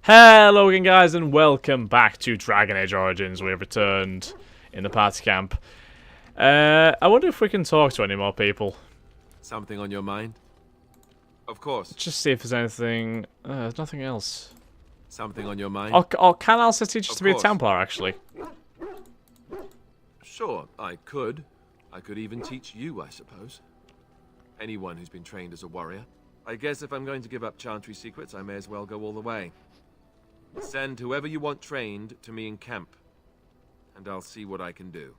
Hello again, guys, and welcome back to Dragon Age Origins. We have returned in the party camp. I wonder if we can talk to any more people. Something on your mind? Of course. Just see if there's anything... there's nothing else. Something on your mind? Or can Alistair teach us to be a course. Templar, actually? Sure, I could. I could even teach you, I suppose. Anyone who's been trained as a warrior. I guess if I'm going to give up Chantry secrets, I may as well go all the way. Send whoever you want trained to me in camp, and I'll see what I can do.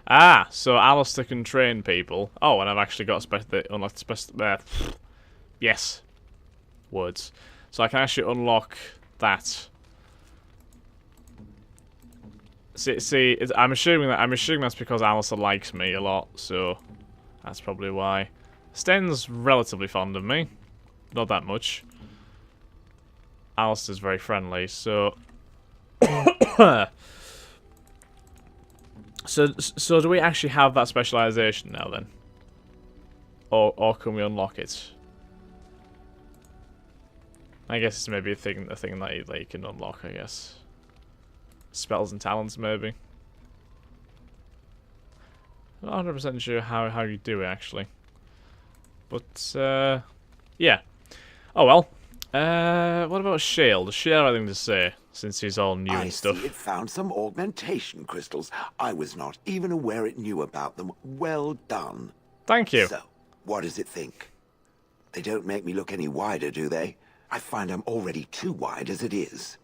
Ah, so Alistair can train people. Oh, and I've actually got unlocked yes. Words. So I can actually unlock that. See, I'm assuming that's because Alistair likes me a lot, so that's probably why. Sten's relatively fond of me, not that much. Alistair's very friendly, so. So do we actually have that specialization now then, or can we unlock it? I guess it's maybe a thing that you can unlock. I guess. Spells and talents, maybe. I'm not 100% sure how you do it, actually. But, yeah. Oh well. What about Shale? Does Shale have anything to say, since he's all new and stuff? I see it found some augmentation crystals. I was not even aware it knew about them. Well done. Thank you. So, what does it think? They don't make me look any wider, do they? I find I'm already too wide as it is.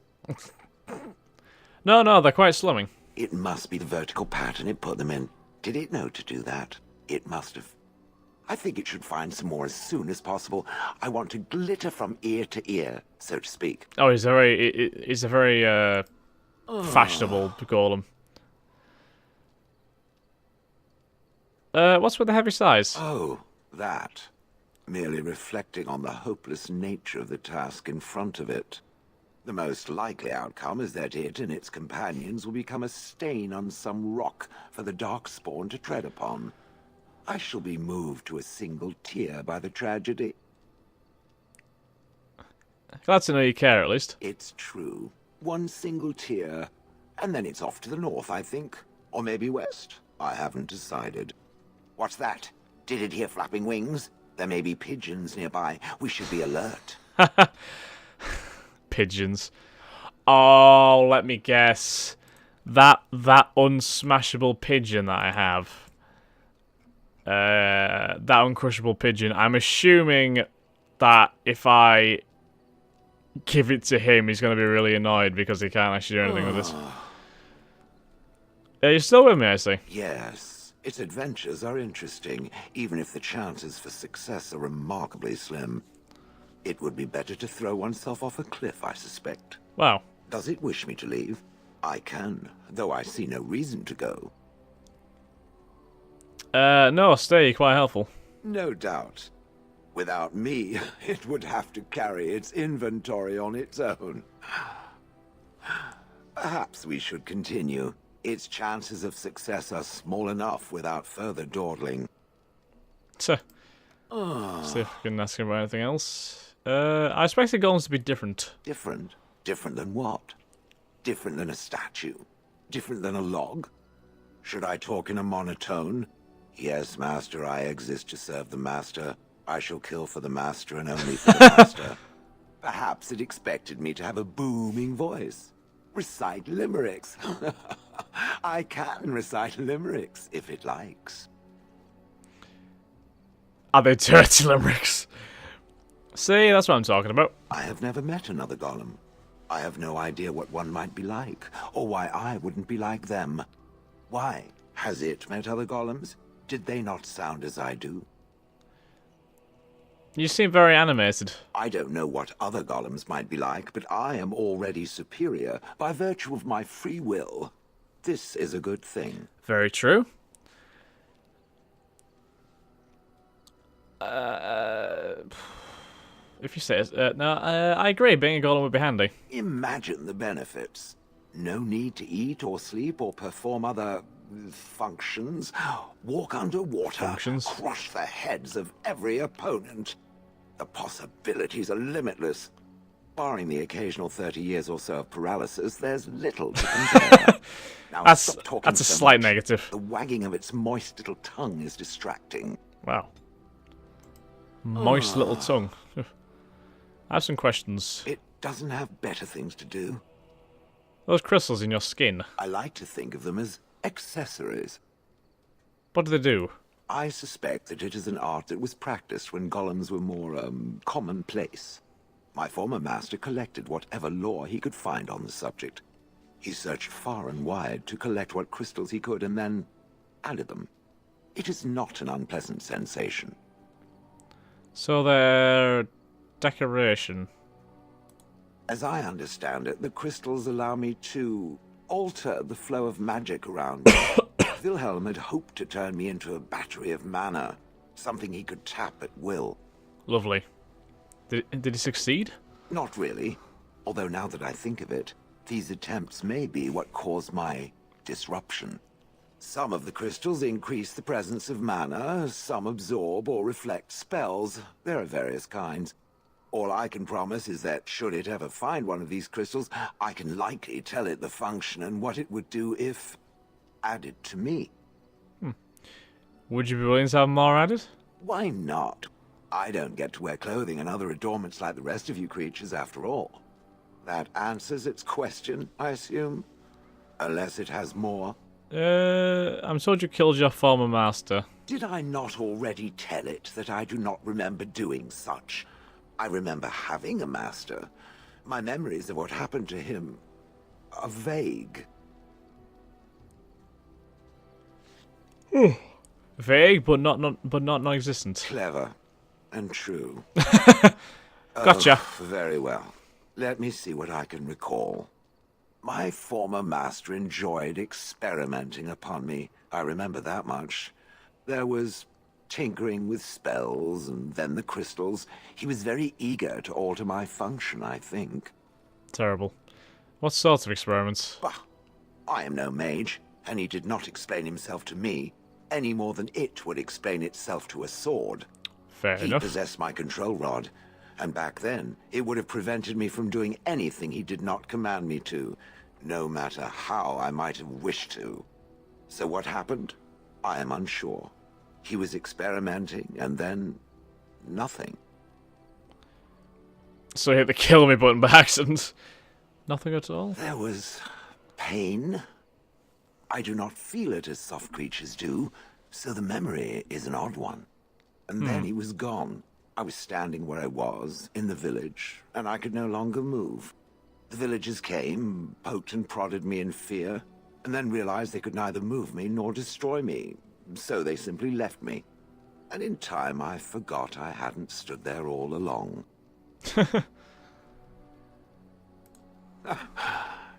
No, they're quite slimming. It must be the vertical pattern it put them in. Did it know to do that? It must have. I think it should find some more as soon as possible. I want to glitter from ear to ear, so to speak. Oh, he's a very fashionable golem. What's with the heavy size? Oh, that. Merely reflecting on the hopeless nature of the task in front of it. The most likely outcome is that it and its companions will become a stain on some rock for the Darkspawn to tread upon. I shall be moved to a single tear by the tragedy. Glad to know you care, at least. It's true. One single tear, and then it's off to the north, I think. Or maybe west. I haven't decided. What's that? Did it hear flapping wings? There may be pigeons nearby. We should be alert. Pigeons. Oh, let me guess. That unsmashable pigeon that I have. That uncrushable pigeon. I'm assuming that if I give it to him, he's going to be really annoyed because he can't actually do anything with it. You're still with me, I see. Yes, its adventures are interesting, even if the chances for success are remarkably slim. It would be better to throw oneself off a cliff, I suspect. Wow. Does it wish me to leave? I can, though I see no reason to go. No, stay. Quite helpful. No doubt. Without me, it would have to carry its inventory on its own. Perhaps we should continue. Its chances of success are small enough without further dawdling. See if we can ask him about anything else. I expect the golems to be different. Different? Different than what? Different than a statue? Different than a log? Should I talk in a monotone? Yes, Master, I exist to serve the Master. I shall kill for the Master and only for the Master. Perhaps it expected me to have a booming voice. Recite limericks. I can recite limericks, if it likes. Are they dirty limericks? See, that's what I'm talking about. I have never met another golem. I have no idea what one might be like, or why I wouldn't be like them. Why? Has it met other golems? Did they not sound as I do? You seem very animated. I don't know what other golems might be like, but I am already superior by virtue of my free will. This is a good thing. Very true. If you say it. No, I agree. Being a golem would be handy. Imagine the benefits. No need to eat or sleep or perform other functions. Walk underwater. Crush the heads of every opponent. The possibilities are limitless. Barring the occasional 30 years or so of paralysis, there's little to compare. Now, stop talking that's a so slight much. negative. The wagging of its moist little tongue is distracting. Wow. Moist little tongue. I have some questions. It doesn't have better things to do. Those crystals in your skin, I like to think of them as accessories. what do they do? I suspect that it is an art that was practiced when golems were more, commonplace. My former master collected whatever lore he could find on the subject. He searched far and wide to collect what crystals he could and then added them. It is not an unpleasant sensation. So they're decoration. As I understand it, the crystals allow me to alter the flow of magic around me. Wilhelm had hoped to turn me into a battery of mana, something he could tap at will. Lovely. Did he succeed? Not really, although now that I think of it, these attempts may be what caused my disruption. Some of the crystals increase the presence of mana, some absorb or reflect spells. There are various kinds. All I can promise is that should it ever find one of these crystals, I can likely tell it the function and what it would do if added to me. Would you be willing to have more added? Why not? I don't get to wear clothing and other adornments like the rest of you creatures after all. That answers its question, I assume? Unless it has more. I'm told you killed your former master. Did I not already tell it that I do not remember doing such? I remember having a master. My memories of what happened to him are vague. Vague, but not non-existent. Clever and true. Gotcha. Oh, very well. Let me see what I can recall. My former master enjoyed experimenting upon me. I remember that much. There was tinkering with spells, and then the crystals. He was very eager to alter my function, I think. Terrible. What sorts of experiments? Bah, I am no mage, and he did not explain himself to me, any more than it would explain itself to a sword. Fair He enough. possessed my control rod, and back then, it would have prevented me from doing anything he did not command me to, no matter how I might have wished to. So what happened? I am unsure. He was experimenting, and then nothing. So I hit the kill me button by accident. Nothing at all? There was pain. I do not feel it as soft creatures do, so the memory is an odd one. And then he was gone. I was standing where I was, in the village, and I could no longer move. The villagers came, poked and prodded me in fear, and then realized they could neither move me nor destroy me, so they simply left me. And in time, I forgot I hadn't stood there all along.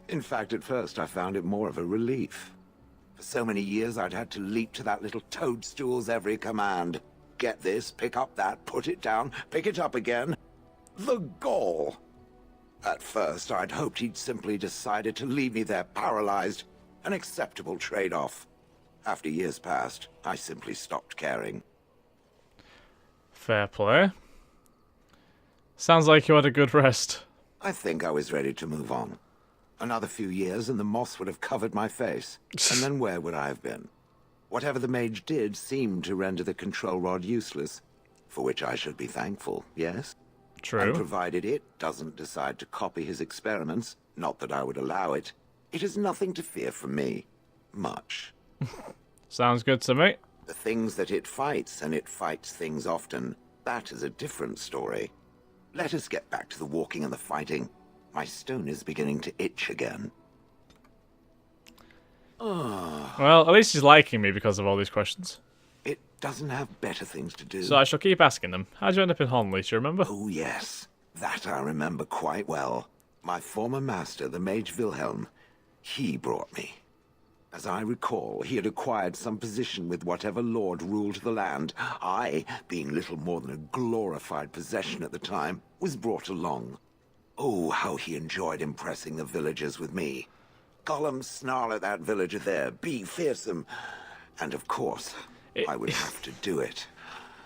In fact, at first, I found it more of a relief. For so many years, I'd had to leap to that little toadstool's every command. Get this, pick up that, put it down, pick it up again. The gall! At first, I'd hoped he'd simply decided to leave me there paralyzed. An acceptable trade-off. After years passed, I simply stopped caring. Fair play. Sounds like you had a good rest. I think I was ready to move on. Another few years and the moss would have covered my face. And then where would I have been? Whatever the mage did seemed to render the control rod useless. For which I should be thankful, yes? And True. provided it doesn't decide to copy his experiments, not that I would allow it, it is nothing to fear from me. Much. Sounds good to me. The things that it fights, and it fights things often, that is a different story. Let us get back to the walking and the fighting. My stone is beginning to itch again. Well, at least he's liking me because of all these questions. It doesn't have better things to do. So I shall keep asking them. How'd you end up in Honley, do you remember? Oh yes, that I remember quite well. My former master, the Mage Wilhelm, he brought me. As I recall, he had acquired some position with whatever lord ruled the land. I, being little more than a glorified possession at the time, was brought along. Oh, how he enjoyed impressing the villagers with me. Gollum snarl at that villager there, be fearsome. And of course, I would have to do it.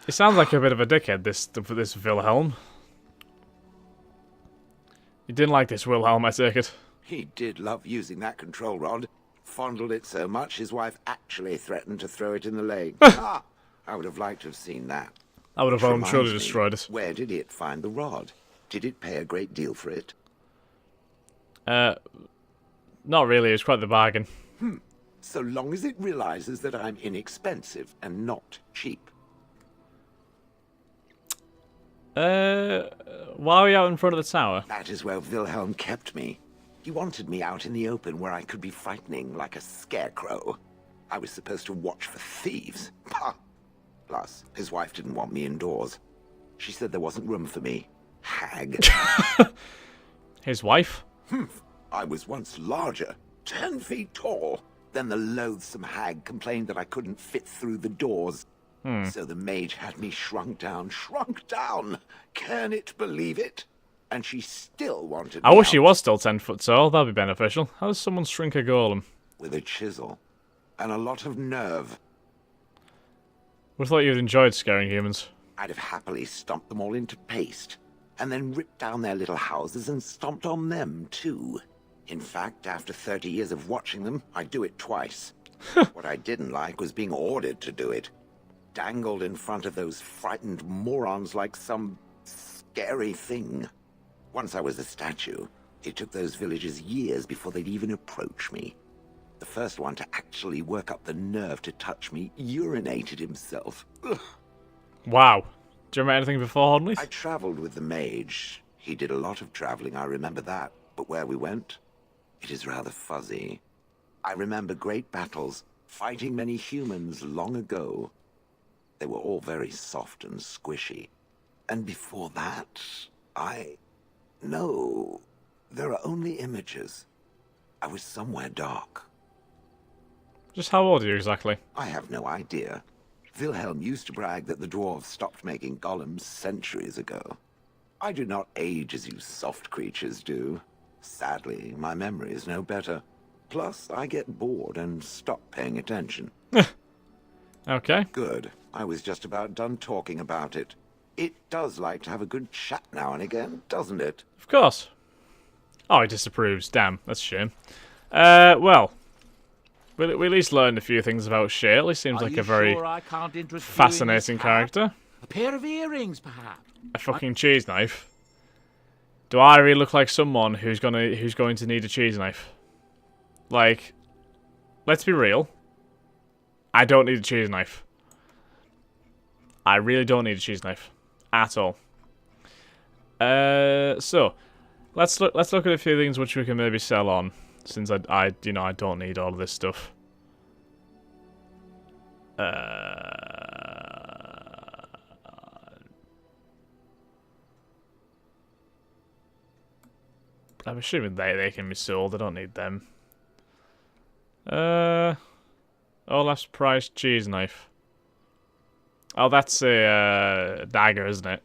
It sounds like a bit of a dickhead, this Wilhelm. You didn't like this Wilhelm, I take it. He did love using that control rod. Fondled it so much, his wife actually threatened to throw it in the lake. Ah, I would have liked to have seen that. I would have Which voluntarily reminds me, destroyed it. Where did it find the rod? Did it pay a great deal for it? Not really, it was quite the bargain. So long as it realizes that I'm inexpensive and not cheap. Why are we out in front of the tower? That is where Wilhelm kept me. He wanted me out in the open where I could be frightening like a scarecrow. I was supposed to watch for thieves. Pah! Plus, his wife didn't want me indoors. She said there wasn't room for me. Hag. His wife? I was once larger, 10 feet tall. Then the loathsome hag complained that I couldn't fit through the doors. So the mage had me shrunk down. Can it believe it? And she still wanted I me wish he out was still 10 foot tall, that'd be beneficial. How does someone shrink a golem? with a chisel and a lot of nerve. Would have thought you'd enjoyed scaring humans. I'd have happily stomped them all into paste, and then ripped down their little houses and stomped on them, too. In fact, after 30 years of watching them, I'd do it twice. What I didn't like was being ordered to do it. Dangled in front of those frightened morons like some scary thing. Once I was a statue, it took those villagers years before they'd even approach me. The first one to actually work up the nerve to touch me urinated himself. Ugh. Wow. Do you remember anything before Hornleith? I traveled with the mage. He did a lot of traveling, I remember that. But where we went, it is rather fuzzy. I remember great battles, fighting many humans long ago. They were all very soft and squishy. And before that, No, there are only images. I was somewhere dark. Just how old are you exactly? I have no idea. Wilhelm used to brag that the dwarves stopped making golems centuries ago. I do not age as you soft creatures do. Sadly, my memory is no better. Plus, I get bored and stop paying attention. Okay. Good. I was just about done talking about it. It does like to have a good chat now and again, doesn't it? Of course. Oh, he disapproves. Damn, that's a shame. Well, we at least learned a few things about Shale. He seems like a very fascinating character. A pair of earrings, perhaps. A fucking cheese knife. Do I really look like someone who's going to need a cheese knife? Like, let's be real. I don't need a cheese knife. I really don't need a cheese knife at all. So let's look at a few things which we can maybe sell on, since I don't need all of this stuff. I'm assuming they can be sold. I don't need them. Olaf's prized cheese knife. Oh, that's a dagger, isn't it?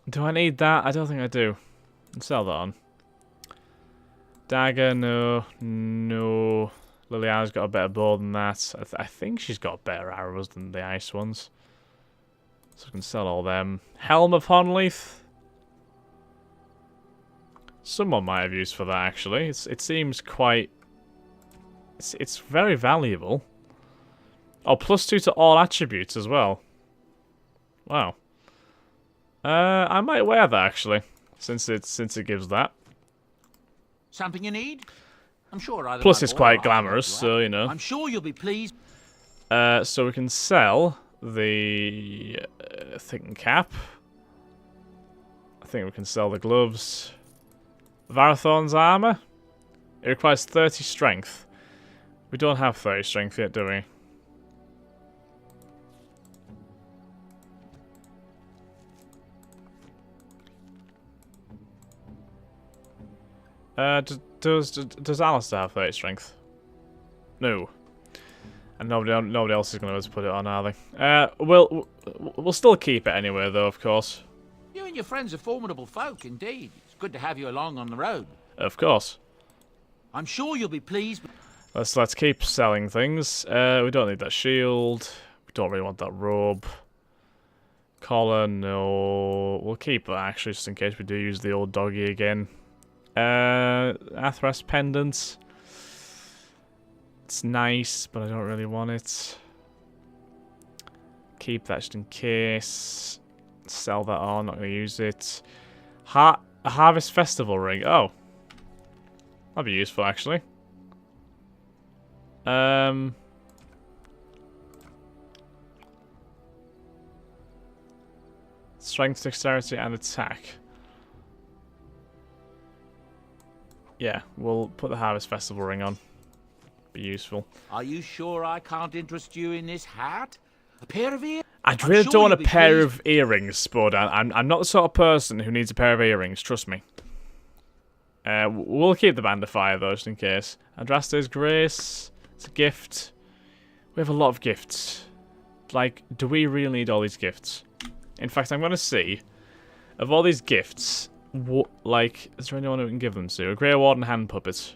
Do I need that? I don't think I do. I'll sell that on. Dagger, no. No. Liliana's got a better bow than that. I think she's got better arrows than the ice ones. So I can sell all them. Helm of Honleith. Someone might have use for that, actually. It seems quite... It's very valuable. Oh, +2 to all attributes as well. Wow. I might wear that, actually, since it gives that. Something you need? I'm sure either. Plus, my it's boy quite or I glamorous, will. so, you know. I'm sure you'll be pleased. So we can sell the thinking cap. I think we can sell the gloves. Varathorn's armor. It requires 30 strength. We don't have 30 strength yet, do we? Does Alistair have 30 strength? No. And nobody else is going to be able to put it on, are they? We'll still keep it anyway, though, of course. You and your friends are formidable folk, indeed. It's good to have you along on the road. Of course. I'm sure you'll be pleased. Let's keep selling things. We don't need that shield. We don't really want that robe. Collar, no. We'll keep that actually, just in case we do use the old doggy again. Athras pendant. It's nice, but I don't really want it. Keep that just in case. Sell that on, not going to use it. A Harvest Festival ring. Oh. That'd be useful, actually. Strength, dexterity, and attack. Yeah, we'll put the Harvest Festival ring on. Be useful. Are you sure I can't interest you in this hat? A pair of ears? I I'm really sure don't want a you'll be pair pleased. of earrings, but I'm not the sort of person who needs a pair of earrings, trust me. We'll keep the Band of Fire, though, just in case. Andraste's Grace. It's a gift. We have a lot of gifts. Like, do we really need all these gifts? In fact, I'm going to see, of all these gifts, what, like, is there anyone who we can give them to? A Grey Warden hand puppet.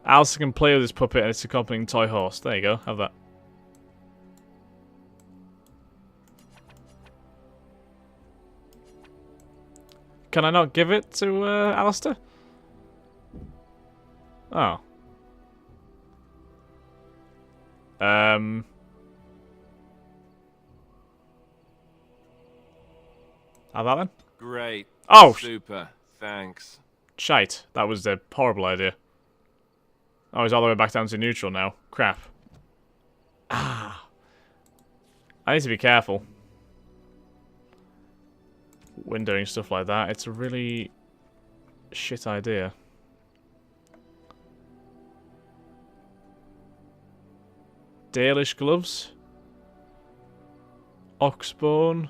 Alistair can play with this puppet and its accompanying toy horse. There you go, have that. Can I not give it to Alistair? Oh. How about then? Great. Oh! Super. Thanks. Shite. That was a horrible idea. Oh, he's all the way back down to neutral now. Crap. Ah. I need to be careful when doing stuff like that. It's a really shit idea. Dalish gloves. Oxbone.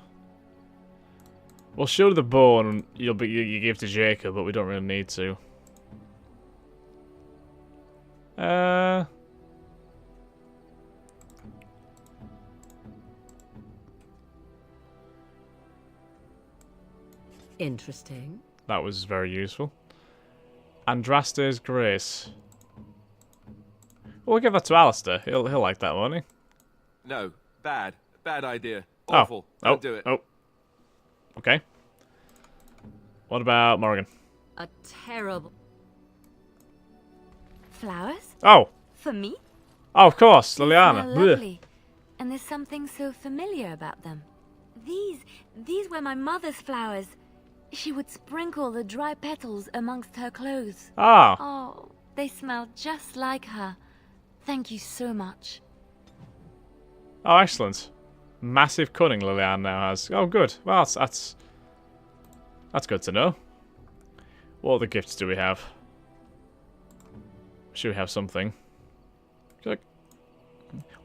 Well, surely the bone you give to Jacob, but we don't really need to. Interesting. That was very useful. Andraste's Grace. We'll give that to Alistair. He'll like that, won't he? No. Bad. Bad idea. Awful. Don't do it. Oh. Okay. What about Morrigan? A terrible... Flowers? Oh. For me? Oh, of course. They Liliana. smell Blech. lovely, and there's something so familiar about them. These were my mother's flowers. She would sprinkle the dry petals amongst her clothes. Ah. Oh, they smell just like her. Thank you so much. Oh, excellent. Massive cunning Liliana now has. Oh, good. Well, that's good to know. What other gifts do we have? Should we have something?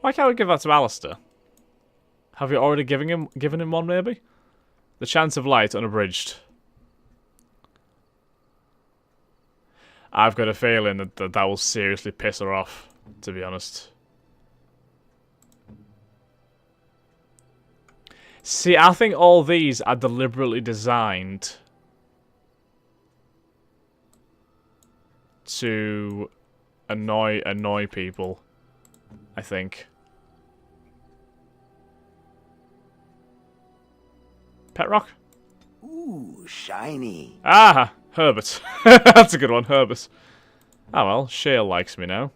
Why can't we give that to Alistair? Have you already given him one, maybe? The Chance of Light unabridged. I've got a feeling that will seriously piss her off, to be honest. See, I think all these are deliberately designed to annoy people, I think. Pet Rock? Ooh, shiny. Ah, Herbert. That's a good one, Herbert. Oh well, Shale likes me now.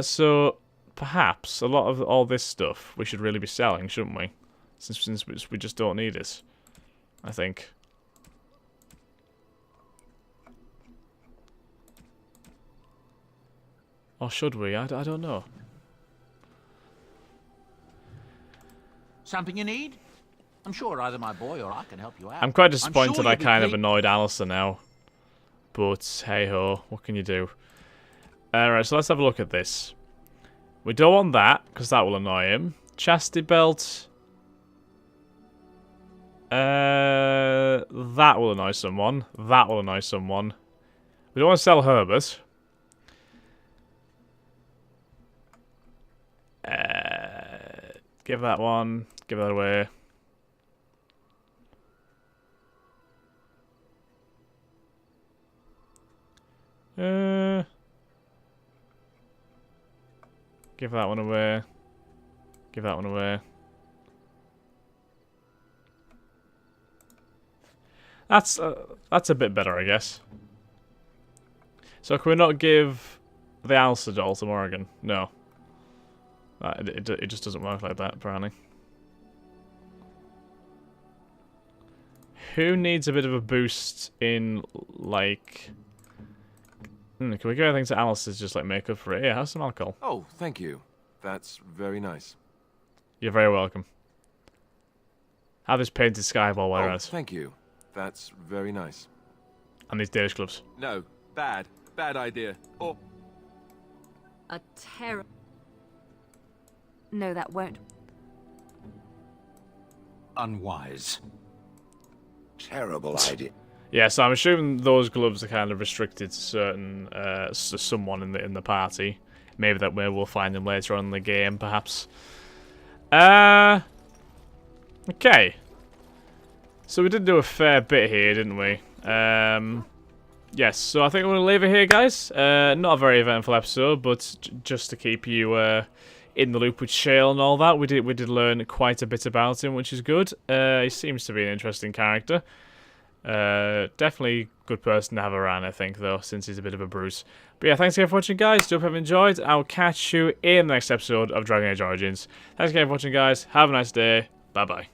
So perhaps a lot of all this stuff we should really be selling, shouldn't we? Since we just don't need it, I think. Or should we? I don't know. Something you need? I'm sure either my boy or I can help you out. I'm quite sure disappointed you'll I be kind of pleased. annoyed Alistair now. But hey-ho, what can you do? Alright, so let's have a look at this. We don't want that, because that will annoy him. Chastity belt. That will annoy someone. That will annoy someone. We don't want to sell Herbert. Give that one. Give that away. Give that one away. Give that one away. That's a bit better, I guess. So can we not give the Alsa doll to Morrigan? No. It just doesn't work like that, apparently. Who needs a bit of a boost in, like... can we give anything to Alice's just, like, make up for it? Yeah, have some alcohol. Oh, thank you. That's very nice. You're very welcome. Have this painted sky ball while you're Oh, at it. thank you. That's very nice. And these Danish gloves. No, bad. Bad idea. Oh, A terrible. No, that won't. Unwise. Terrible idea. Yeah, so I'm assuming those gloves are kind of restricted to certain, someone in the party. Maybe we'll find them later on in the game, perhaps. Okay. So we did do a fair bit here, didn't we? Yes, so I think I'm going to leave it here, guys. Not a very eventful episode, but just to keep you in the loop with Shale and all that, we did learn quite a bit about him, which is good. He seems to be an interesting character. Definitely a good person to have around, I think, though, since he's a bit of a bruise. But yeah, thanks again for watching, guys. Do hope you've enjoyed. I'll catch you in the next episode of Dragon Age Origins. Thanks again for watching, guys. Have a nice day. Bye-bye.